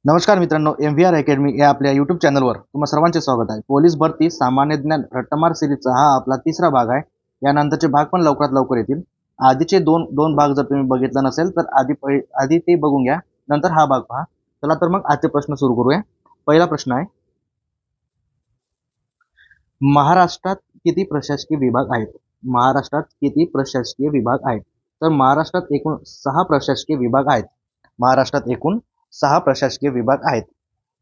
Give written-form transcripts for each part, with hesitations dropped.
नमस्कार मित्रांनो, MVR academy या आपल्या यूट्यूब चॅनलवर तुम्हा सर्वांचे स्वागत आहे। पोलीस भरती सामान्य ज्ञान रट्टामार सिरीजचा हा आपला तिसरा भाग आहे। यानंतरचे भाग पण लवकरात लवकर येतील। आधीचे दोन भाग जर तुम्ही बघितला नसेल तर आधी ते बघून घ्या, नंतर हा भाग पहा। चला तर मग आजचे प्रश्न सुरू करूया। पहिला प्रश्न आहे, महाराष्ट्रात किती प्रशासकीय विभाग आहेत? महाराष्ट्रात किती प्रशासकीय विभाग आहेत? तर महाराष्ट्रात एकूण 6 प्रशासकीय विभाग आहेत। महाराष्ट्रात एकूण 6 प्रशासकीय विभाग आहेत।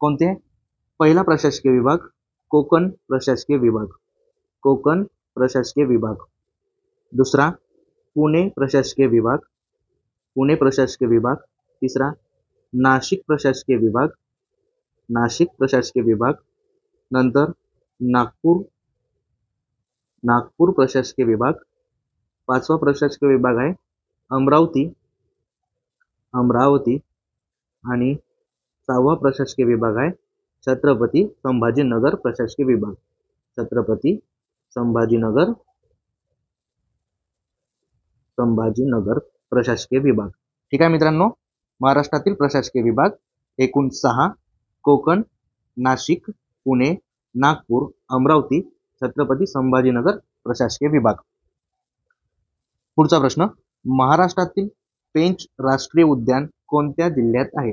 कोणते? पहिला प्रशासकीय विभाग कोकण प्रशासकीय विभाग, कोकण प्रशासकीय विभाग। दुसरा पुणे प्रशासकीय विभाग, पुणे प्रशासकीय विभाग। तिसरा नाशिक प्रशासकीय विभाग, नाशिक प्रशासकीय विभाग। नंतर नागपूर, नागपूर प्रशासकीय विभाग। पाचवा प्रशासकीय विभाग आहे अमरावती, अमरावती। आणि 6वा प्रशासकीय विभाग आहे छत्रपती संभाजीनगर प्रशासकीय विभाग, छत्रपती संभाजीनगर प्रशासकीय विभाग। ठीक आहे मित्रांनो, महाराष्ट्रातील प्रशासकीय विभाग एकूण 6, कोकण, नाशिक, पुणे, नागपूर, अमरावती, छत्रपती संभाजीनगर प्रशासकीय विभाग। पुढचा प्रश्न, महाराष्ट्रातील पेंच राष्ट्रीय उद्यान कोणत्या जिल्ह्यात आहे?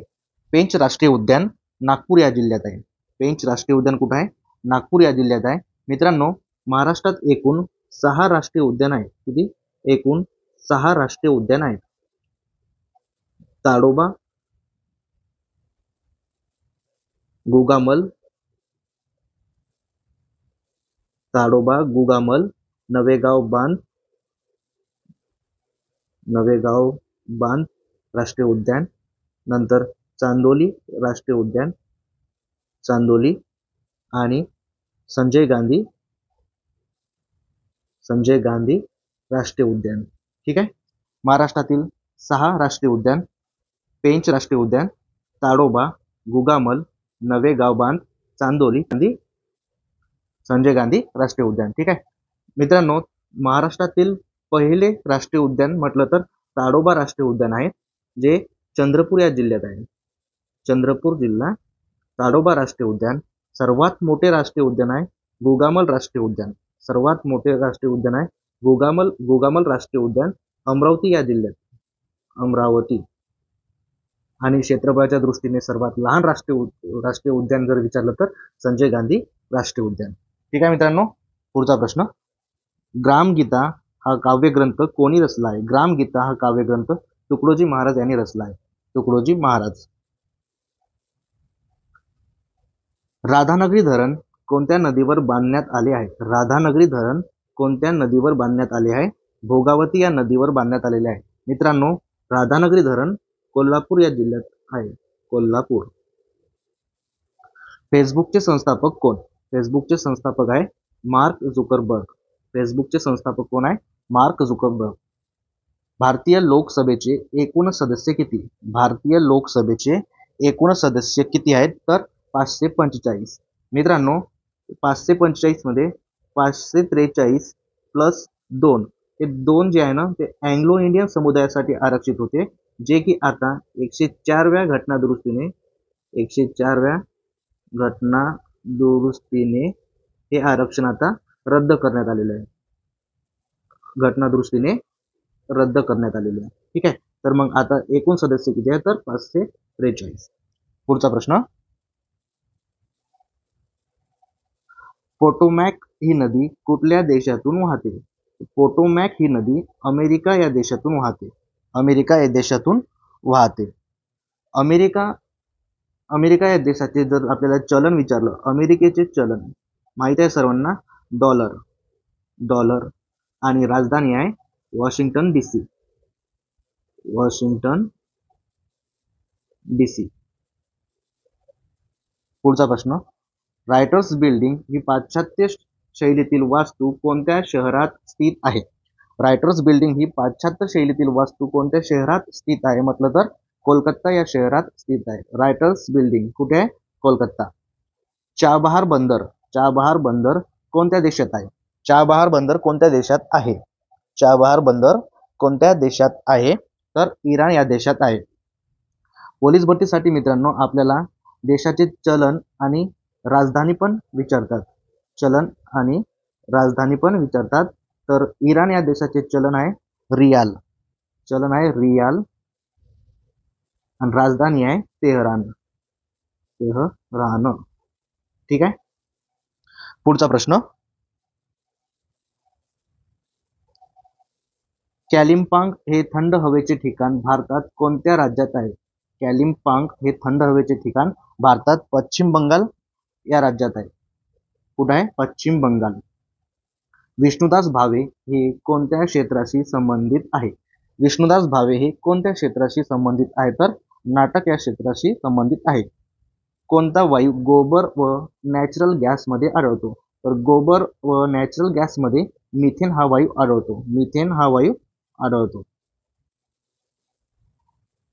पेंच राष्ट्रीय उद्यान नागपूर या जिल्ह्यात आहे। पेंच राष्ट्रीय उद्यान कुठे आहे? नागपूर या जिल्ह्यात आहे। मित्रांनो, महाराष्ट्रात एकूण 6 राष्ट्रीय उद्यान आहेत। किती? एकूण 6 राष्ट्रीय उद्यान आहेत। ताडोबा, गुगामल, ताडोबा, गुगामल, नवेगाव बांध, नवेगाव बांध राष्ट्रीय उद्यान। नंतर चांदोली राष्ट्रीय उद्यान, चांदोली। आणि संजय गांधी, संजय गांधी राष्ट्रीय उद्यान। ठीक आहे, महाराष्ट्रातील 6 राष्ट्रीय उद्यान, पेंच राष्ट्रीय उद्यान, ताडोबा, गुगामल, नवेगाव बांध, चांदोली आणि संजय गांधी राष्ट्रीय उद्यान। ठीक आहे मित्रांनो, महाराष्ट्रातील पहिले राष्ट्रीय उद्यान म्हटलं तर ताडोबा राष्ट्रीय उद्यान आहे, जे चंद्रपूर या जिल्ह्यात आहे। चंद्रपूर जिल्हा, ताडोबा राष्ट्रीय उद्यान। सर्वात मोठे राष्ट्रीय उद्यान आहे गुगामल राष्ट्रीय उद्यान, सर्वात मोठे राष्ट्रीय उद्यान आहे गुगामल राष्ट्रीय उद्यान, अमरावती या जिल्ह्यात, अमरावती। आणि क्षेत्रफळाच्या दृष्टीने सर्वात लहान राष्ट्रीय उद्यान जर विचारलं तर संजय गांधी राष्ट्रीय उद्यान। ठीक आहे मित्रांनो, पुढचा प्रश्न, ग्रामगीता हा काव्यग्रंथ कोणी रचला आहे? ग्रामगीता हा काव्यग्रंथ तुकडोजी महाराज यांनी रचला आहे, तुकडोजी महाराज। राधानगरी धरण कोणत्या नदीवर बांधण्यात आले आहे? राधानगरी धरण कोणत्या नदीवर बांधण्यात आले आहे? भोगावती या नदीवर बांधण्यात आलेले आहे। मित्रांनो, राधानगरी धरण कोल्हापूर या जिल्ह्यात आहे, कोल्हापूर। फेसबुकचे संस्थापक कोण? फेसबुकचे संस्थापक आहे मार्क झुकरबर्ग। फेसबुकचे संस्थापक कोण आहे? Mark Zuckerberg. भारतीय लोकसभेचे एकूण सदस्य किती? भारतीय लोकसभेचे एकूण सदस्य किती आहेत? तर 545। मित्रांनो, 545 मध्ये 543 प्लस 2, हे 2 जे आहे ना, ते अँग्लो इंडियन समुदायासाठी आरक्षित होते, जे की आता 104व्या घटना दुरुस्तीने 104व्या घटना दुरुस्तीने हे आरक्षण आता रद्द करण्यात आलेलं आहे, घटना दुरुस्तीने रद्द करण्यात आलेले आहे। ठीक आहे, तर मग आता एकूण सदस्य किती आहे? तर 543। पुढचा प्रश्न, पोटोमॅक ही नदी कुठल्या देशातून वाहते? पोटोमॅक ही नदी अमेरिका या देशातून वाहते, अमेरिका या देशातून वाहते। अमेरिका या देशाचे जर आपल्याला चलन विचारलं, अमेरिकेचे चलन माहित आहे सर्वांना, डॉलर, डॉलर। आणि राजधानी आहे वॉशिंग्टन DC, वॉशिंग्टन DC। पुढचा प्रश्न, रायटर्स बिल्डिंग ही पाश्चात्य शैलीतील वास्तू कोणत्या शहरात स्थित आहे? रायटर्स बिल्डिंग ही पाश्चात्य शैलीतील वास्तू कोणत्या शहरात स्थित आहे? म्हटलं तर कोलकाता या शहरात स्थित आहे। रायटर्स बिल्डिंग कुठे आहे? कोलकाता। चाबहार बंदर, चाबहार बंदर कोणत्या देशात आहे? चाबहार बंदर कोणत्या देशात आहे? चाबहार बंदर कोणत्या देशात आहे? तर इराण या देशात आहे। पोलीस भरतीसाठी मित्रांनो आपल्याला देशाचे चलन आणि राजधानी पण विचारतात. चलन आणि राजधानी पण विचारतात. तर इराण या देशाचे चलन आहे रियाल. चलन आहे रियाल आणि राजधानी आहे तेहरान. तेहरान. ठीक आहे. पुढचा प्रश्न, कॅलिम्पांग हे थंड हवेचे ठिकाण भारतात कोणत्या राज्यात आहे? कॅलिम्पांग हे थंड हवेचे ठिकाण भारतात पश्चिम बंगाल या राज्यात आहे. कुठे आहे? पश्चिम बंगाल. विष्णुदास भावे हे कोणत्या क्षेत्राशी संबंधित आहे? विष्णुदास भावे हे कोणत्या क्षेत्राशी संबंधित आहे? तर नाटक या क्षेत्राशी संबंधित आहे. कोणता वायू गोबर व नॅचरल गॅसमध्ये आढळतो? तर गोबर व नॅचरल गॅसमध्ये मिथेन हा वायू आढळतो. मिथेन हा वायू आढळतो.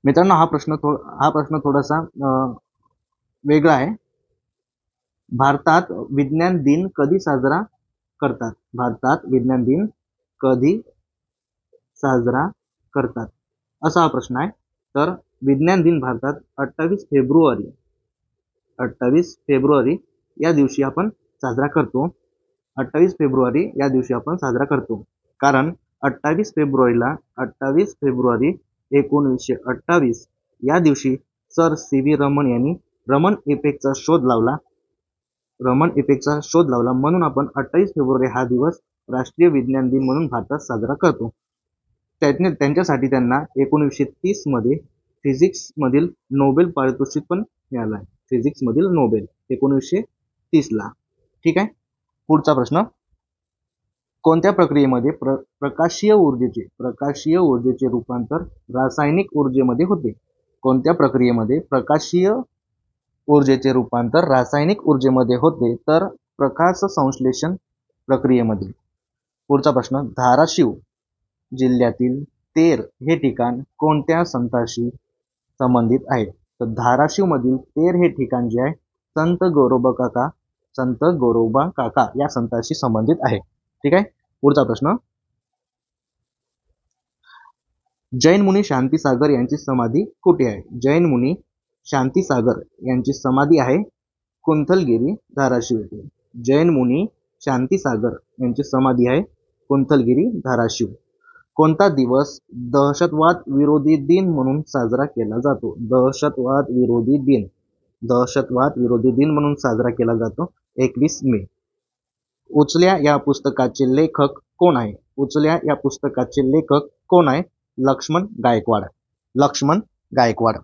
मित्रांनो, हा प्रश्न थोडासा वेगळा आहे. भारतात विज्ञान दिन कधी साजरा करतात? भारतात विज्ञान दिन कधी साजरा करतात, असा हा प्रश्न आहे. तर विज्ञान दिन भारतात 28 फेब्रुवारी या दिवशी आपण साजरा करतो. 28 फेब्रुवारी या दिवशी आपण साजरा करतो. कारण 28 फेब्रुवारी 1928 या दिवशी सर सी.व्ही. रमन यांनी रमन इफेक्टचा शोध लावला. म्हणून आपण 28 फेब्रुवारी हा दिवस राष्ट्रीय विज्ञान दिन म्हणून भारतात साजरा करतो. त्यांच्यासाठी त्यांना 1930 मध्ये फिजिक्स मधील नोबेल पारितोषिक पण मिळालं आहे. फिजिक्स मधील नोबेल 1930 ला. ठीक आहे. पुढचा प्रश्न, कोणत्या प्रक्रियेमध्ये प्रकाशीय ऊर्जेचे रूपांतर रासायनिक ऊर्जेमध्ये होते? कोणत्या प्रक्रियेमध्ये प्रकाशीय ऊर्जेचे रूपांतर रासायनिक ऊर्जेमध्ये होते? तर प्रकाश संश्लेषण प्रक्रियेमध्ये. पुढचा प्रश्न, धाराशिव जिल्ह्यातील तेर हे ठिकाण कोणत्या संताशी संबंधित आहे? तर धाराशिव मधील तेर हे ठिकाण जे आहे संत गोरोबा काका या संताशी संबंधित आहे. ठीक आहे. पुढचा प्रश्न, जैन मुनी शांतीसागर यांची समाधी कुठे आहे? जैन मुनी शांतीसागर यांची समाधी आहे कुंथलगिरी, धाराशिव येथे. जैन मुनी शांतीसागर यांची समाधी आहे कुंथलगिरी, धाराशिव. कोणता दिवस दहशतवाद विरोधी दिन म्हणून साजरा केला जातो? दहशतवाद विरोधी दिन म्हणून साजरा केला जातो 21 मे. उचल्या या पुस्तकाचे लेखक कोण आहे? उचल्या या पुस्तकाचे लेखक कोण आहे? लक्ष्मण गायकवाड.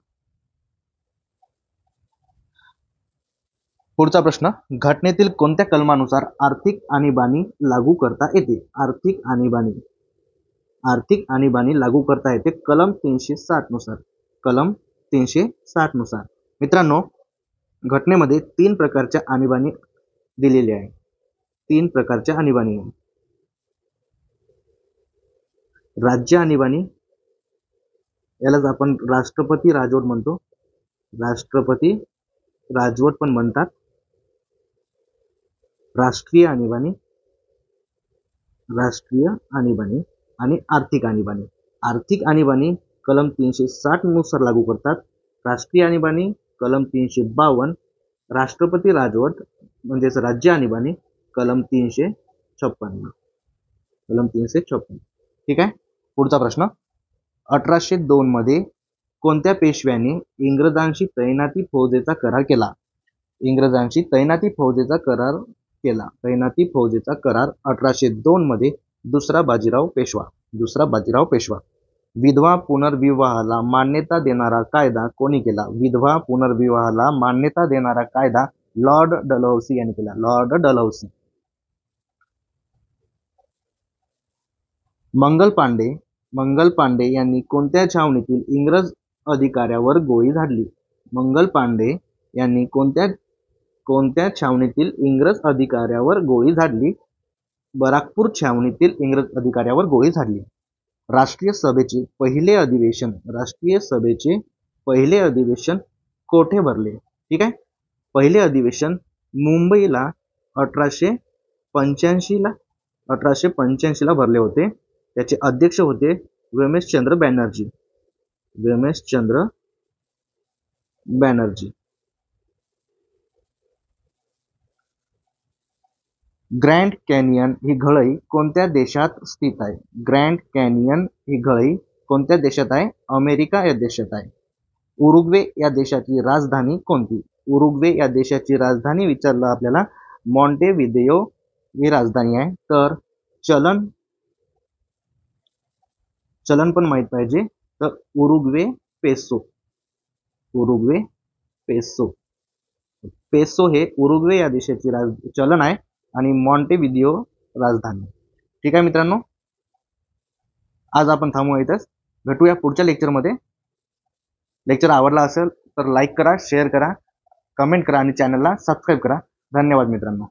पुढचा प्रश्न, घटनेतील कोणत्या कलमानुसार आर्थिक आणीबाणी लागू करता येते? आर्थिक आणीबाणी लागू करता येते कलम 360 नुसार. कलम 360 नुसार. मित्रांनो, घटनेमध्ये 3 प्रकारच्या आणीबाणी दिलेली आहे. 3 प्रकारच्या आणीबाणी. राज्य आणीबाणी, यालाच आपण राष्ट्रपती राजवट म्हणतो. राष्ट्रपती राजवट पण म्हणतात. राष्ट्रीय आणीबाणी आणि आर्थिक आणीबाणी. आर्थिक आणीबाणी कलम 360 नुसार लागू करतात. राष्ट्रीय आणीबाणी कलम 352. राष्ट्रपती राजवट म्हणजेच राज्य आणीबाणी कलम 356. ठीक आहे. पुढचा प्रश्न, 1802 मध्ये कोणत्या पेशव्याने इंग्रजांशी तैनाती फौजेचा करार केला? इंग्रजांशी तैनाती फौजेचा करार 1802 मध्ये दुसरा बाजीराव पेशवा. विधवा पुनर्विवाहाला मान्यता देणारा कायदा कोणी केला? विधवा पुनर्विवाहाला मान्यता देणारा कायदा लॉर्ड डलहौसी यांनी केला. Lord Dalhousie. मंगल पांडे यांनी कोणत्या छावणीतील इंग्रज अधिकाऱ्यावर गोळी झाडली? मंगल पांडे यांनी कोणत्या छावणीतील इंग्रज अधिकाऱ्यावर गोळी झाडली? बराकपूर छावणीतील इंग्रज अधिकाऱ्यावर गोळी झाडली. राष्ट्रीय सभेचे पहिले अधिवेशन कोठे भरले? ठीक आहे. पहिले अधिवेशन मुंबईला 1885 ला भरले होते. त्याचे अध्यक्ष होते रमेशचंद्र बॅनर्जी. ग्रँड कॅनियन ही घळई कोणत्या देशात स्थित आहे? ग्रँड कॅनियन ही घळई कोणत्या देशात आहे? अमेरिका या देशात आहे. उरुग्वे या देशाची राजधानी कोणती? उरुग्वे या देशाची राजधानी विचारलं आपल्याला मॉन्टेव्हिदेओ ही राजधानी आहे. तर चलन चलन पण माहित पाहिजे. तर Uruguay peso. Uruguay peso. Peso हे उरुग्वे या देशाची चलन आहे आणि मॉन्टेव्हिदेओ राजधानी. ठीक आहे मित्रांनो, आज आपण थांबू इथंच. भेटूया पुढच्या लेक्चरमध्ये. लेक्चर आवडला असेल तर लाईक करा, शेअर करा, कमेंट करा आणि चॅनलला सबस्क्राईब करा. धन्यवाद मित्रांनो.